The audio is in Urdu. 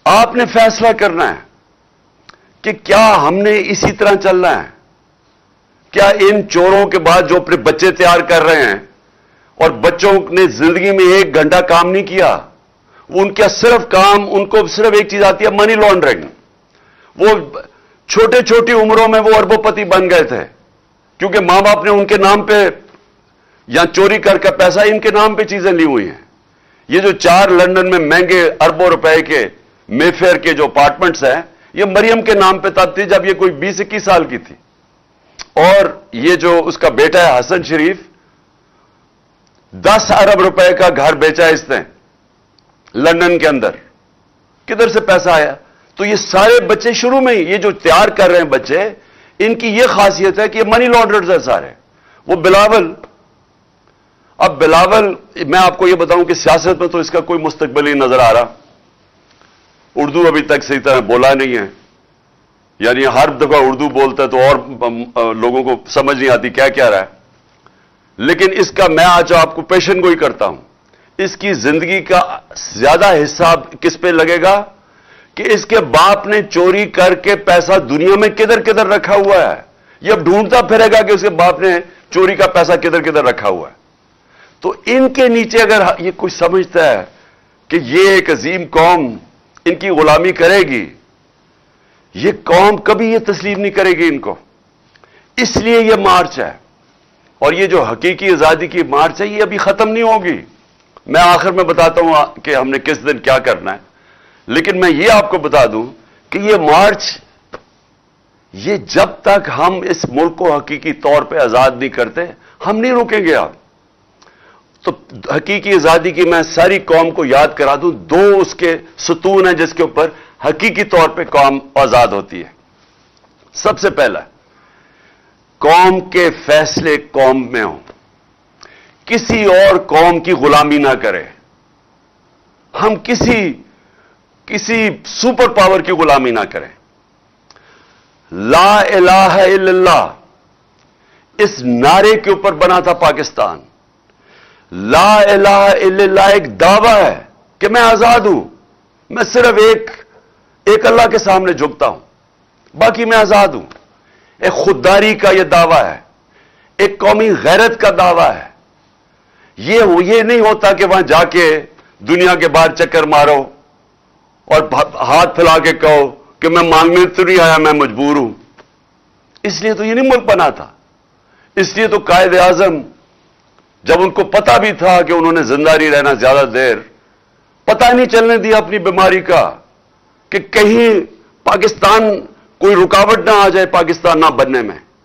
آپ نے فیصلہ کرنا ہے کہ کیا ہم نے اسی طرح چلنا ہے؟ کیا ان چوروں کے بعد جو اپنے بچے تیار کر رہے ہیں اور بچوں نے زندگی میں 1 گھنٹہ کام نہیں کیا، وہ ان کا صرف کام، ان کو صرف ایک چیز آتی ہے، منی لانڈرنگ. وہ چھوٹے چھوٹی عمروں میں وہ اربوں پتی بن گئے تھے کیونکہ ماں باپ نے ان کے نام پہ یا چوری کر کے پیسہ ان کے نام پہ چیزیں لی ہوئی ہیں. یہ جو 4 لندن میں مہنگے اربوں روپے کے مے فیئر کے جو اپارٹمنٹس ہیں، یہ مریم کے نام پہ تب تھی جب یہ کوئی 20-21 سال کی تھی. اور یہ جو اس کا بیٹا ہے حسن شریف، 10 ارب روپے کا گھر بیچا ہے اس نے لندن کے اندر. کدھر سے پیسہ آیا؟ تو یہ سارے بچے شروع میں ہی یہ جو تیار کر رہے ہیں بچے، ان کی یہ خاصیت ہے کہ یہ منی لانڈررز ہیں سارے. وہ بلاول، اب بلاول میں آپ کو یہ بتاؤں کہ سیاست میں تو اس کا کوئی مستقبل ہی نظر آ رہا. اردو ابھی تک صحیح طرح بولا نہیں ہے، یعنی ہر دفعہ اردو بولتا ہے تو اور لوگوں کو سمجھ نہیں آتی کیا کہہ رہا ہے. لیکن اس کا میں آج آپ کو پیشن گوئی کرتا ہوں، اس کی زندگی کا زیادہ حصہ کس پہ لگے گا کہ اس کے باپ نے چوری کر کے پیسہ دنیا میں کدھر کدھر رکھا ہوا ہے. یہ اب ڈھونڈتا پھرے گا کہ اس کے باپ نے چوری کا پیسہ کدھر کدھر رکھا ہوا ہے. تو ان کے نیچے اگر یہ کوئی سمجھتا ہے کہ یہ ایک عظیم قوم ان کی غلامی کرے گی، یہ قوم کبھی یہ تسلیم نہیں کرے گی ان کو. اس لیے یہ مارچ ہے، اور یہ جو حقیقی آزادی کی مارچ ہے یہ ابھی ختم نہیں ہوگی. میں آخر میں بتاتا ہوں کہ ہم نے کس دن کیا کرنا ہے، لیکن میں یہ آپ کو بتا دوں کہ یہ مارچ، یہ جب تک ہم اس ملک کو حقیقی طور پہ آزاد نہیں کرتے ہم نہیں رکیں گے. آپ تو حقیقی آزادی کی میں ساری قوم کو یاد کرا دوں، 2 اس کے ستون ہیں جس کے اوپر حقیقی طور پہ قوم آزاد ہوتی ہے. سب سے پہلا، قوم کے فیصلے قوم میں ہوں، کسی اور قوم کی غلامی نہ کرے. ہم کسی سپر پاور کی غلامی نہ کریں. لا الہ الا اللہ اس نعرے کے اوپر بنا تھا پاکستان. لا الہ الا اللہ ایک دعویٰ ہے کہ میں آزاد ہوں، میں صرف ایک اللہ کے سامنے جھکتا ہوں، باقی میں آزاد ہوں. ایک خودداری کا یہ دعویٰ ہے، ایک قومی غیرت کا دعویٰ ہے. یہ نہیں ہوتا کہ وہاں جا کے دنیا کے باہر چکر مارو اور ہاتھ پھیلا کے کہو کہ میں مانگنے تو نہیں آیا، میں مجبور ہوں. اس لیے تو یہ نہیں ملک بنا تھا. اس لیے تو قائد اعظم جب ان کو پتا بھی تھا کہ انہوں نے زندہ نہیں رہنا زیادہ دیر، پتہ نہیں چلنے دیا اپنی بیماری کا کہ کہیں پاکستان کوئی رکاوٹ نہ آ جائے پاکستان نہ بننے میں.